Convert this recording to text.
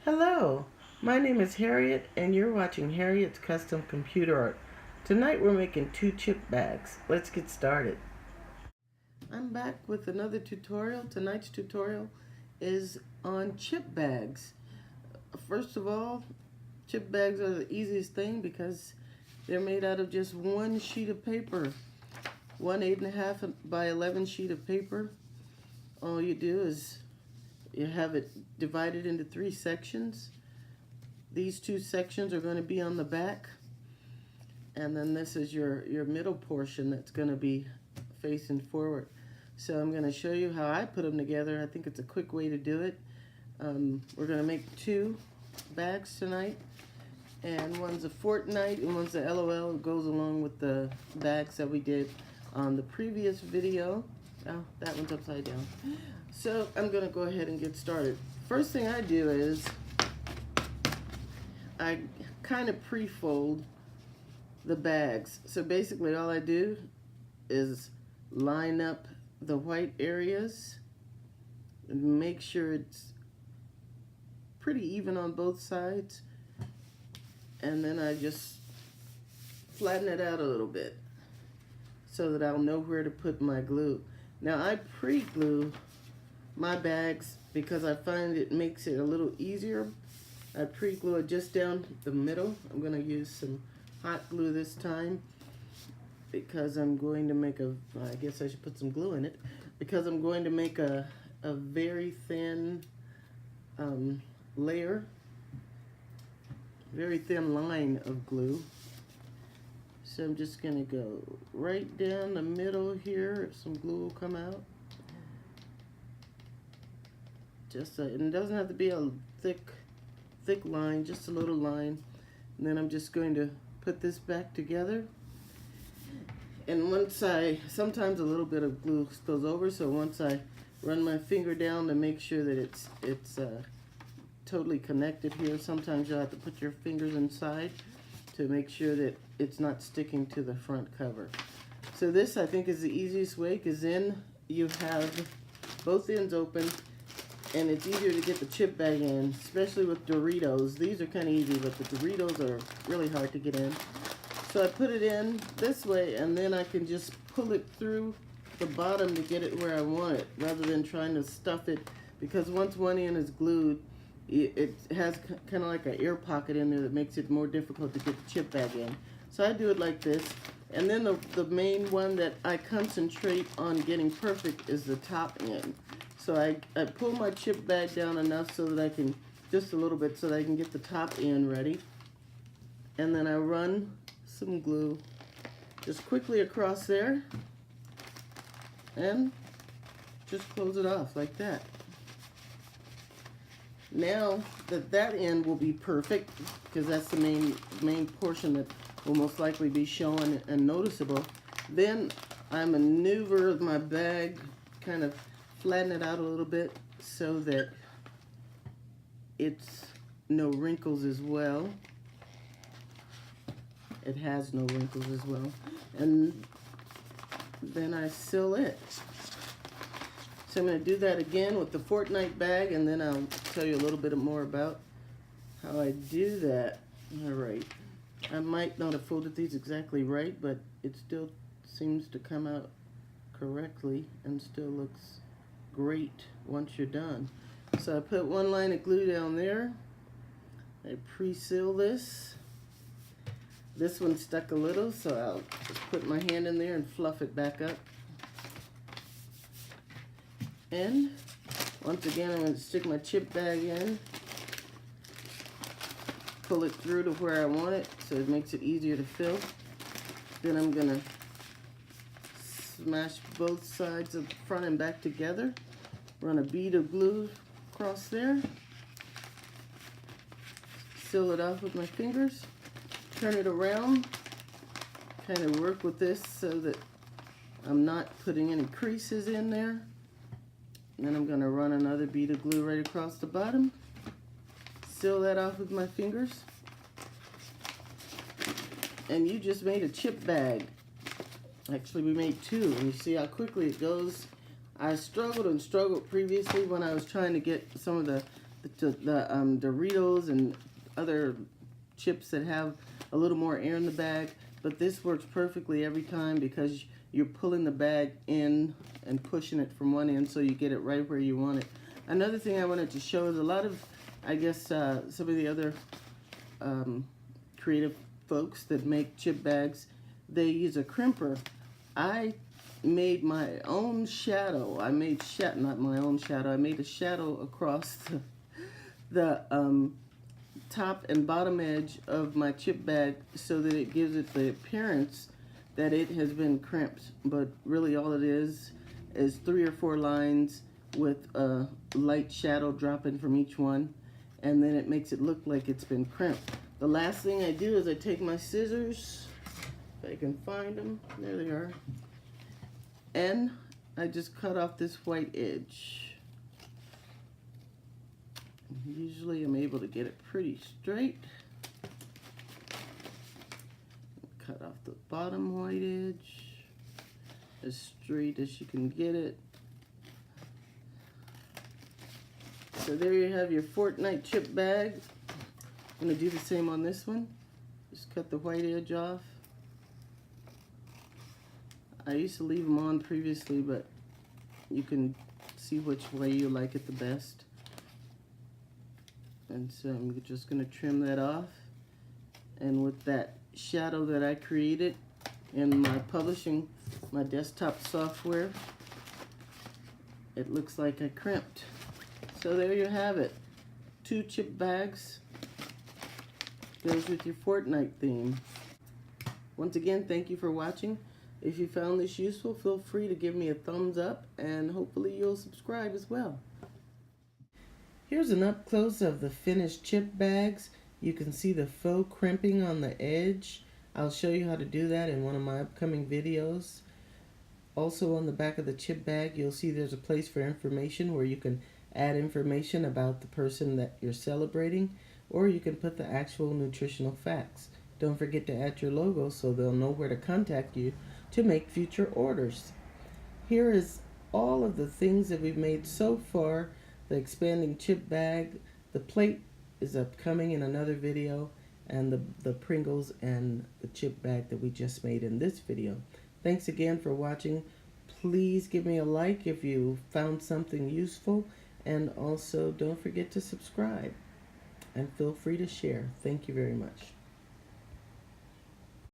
Hello, my name is Harriet and you're watching Harriet's Custom Computer Art. Tonight we're making 2 chip bags. Let's get started. I'm back with another tutorial. Tonight's tutorial is on chip bags. First of all, chip bags are the easiest thing because they're made out of just one sheet of paper. One 8.5 by 11 sheet of paper. All you do is you have it divided into 3 sections. These 2 sections are going to be on the back, and then this is your middle portion that's going to be facing forward. So I'm going to show you how I put them together. I think it's a quick way to do it. We're going to make 2 bags tonight, and one's a Fortnite and one's a LOL. It goes along with the bags that we did on the previous video. Oh, that one's upside down. So I'm going to go ahead and get started. First thing I do is I kind of pre-fold the bags. So basically all I do is line up the white areas and make sure it's pretty even on both sides. And then I just flatten it out a little bit so that I'll know where to put my glue. Now I pre-glue my bags because I find it makes it a little easier. I pre-glue it just down the middle. I'm going to use some hot glue this time because I'm going to make I guess I should put some glue in it, because I'm going to make a very thin layer, very thin line of glue. So I'm just going to go right down the middle here. Some glue will come out. And it doesn't have to be a thick line, just a little line. And then I'm just going to put this back together. And sometimes a little bit of glue spills over, so once I run my finger down to make sure that it's totally connected here, sometimes you'll have to put your fingers inside to make sure that it's not sticking to the front cover. So this, I think, is the easiest way, because then you have both ends open and it's easier to get the chip bag in, especially with Doritos. These are kind of easy, but the Doritos are really hard to get in. So I put it in this way, and then I can just pull it through the bottom to get it where I want it, rather than trying to stuff it, because once one end is glued, it has kind of like an air pocket in there that makes it more difficult to get the chip bag in. So I do it like this. And then the main one that I concentrate on getting perfect is the top end. So I pull my chip bag down enough so that I can, just a little bit, so that I can get the top end ready. And then I run some glue just quickly across there and just close it off like that. Now that end will be perfect, because that's the main portion that will most likely be shown and noticeable. Then I maneuver my bag, kind of flatten it out a little bit so that it's no wrinkles as well. It has no wrinkles as well. And then I seal it. So I'm going to do that again with the Fortnite bag, and then I'll tell you a little bit more about how I do that. All right. I might not have folded these exactly right, but it still seems to come out correctly and still looks great once you're done. So I put one line of glue down there. I pre-seal this. This one stuck a little, so I'll just put my hand in there and fluff it back up. And once again, I'm going to stick my chip bag in, pull it through to where I want it so it makes it easier to fill. Then I'm going to smash both sides of the front and back together, run a bead of glue across there, seal it off with my fingers, turn it around, kind of work with this so that I'm not putting any creases in there. And then I'm going to run another bead of glue right across the bottom, seal that off with my fingers, and you just made a chip bag. Actually, we made 2, and you see how quickly it goes. I struggled and struggled previously when I was trying to get some of the Doritos and other chips that have a little more air in the bag, but this works perfectly every time because you're pulling the bag in and pushing it from one end so you get it right where you want it. Another thing I wanted to show is a lot of, I guess, some of the other creative folks that make chip bags, they use a crimper. I made my own shadow. I made not my own shadow. I made a shadow across the top and bottom edge of my chip bag so that it gives it the appearance that it has been crimped. But really all it is 3 or 4 lines with a light shadow dropping from each one, and then it makes it look like it's been crimped. The last thing I do is I take my scissors, if I can find them, there they are, and I just cut off this white edge. Usually I'm able to get it pretty straight. Cut off the bottom white edge as straight as you can get it. So there you have your Fortnite chip bag. I'm going to do the same on this one. Just cut the white edge off. I used to leave them on previously, but you can see which way you like it the best. And so I'm just going to trim that off. And with that shadow that I created in my publishing, my desktop software, it looks like I crimped. So there you have it. 2 chip bags. Goes with your Fortnite theme. Once again, thank you for watching. If you found this useful, feel free to give me a thumbs up, and hopefully you'll subscribe as well. Here's an up close of the finished chip bags. You can see the faux crimping on the edge. I'll show you how to do that in one of my upcoming videos. Also on the back of the chip bag, you'll see there's a place for information where you can add information about the person that you're celebrating, or you can put the actual nutritional facts. Don't forget to add your logo so they'll know where to contact you to make future orders. Here is all of the things that we've made so far. The expanding chip bag, the plate is upcoming in another video, and the Pringles and the chip bag that we just made in this video. Thanks again for watching. Please give me a like if you found something useful, and also don't forget to subscribe and feel free to share. Thank you very much.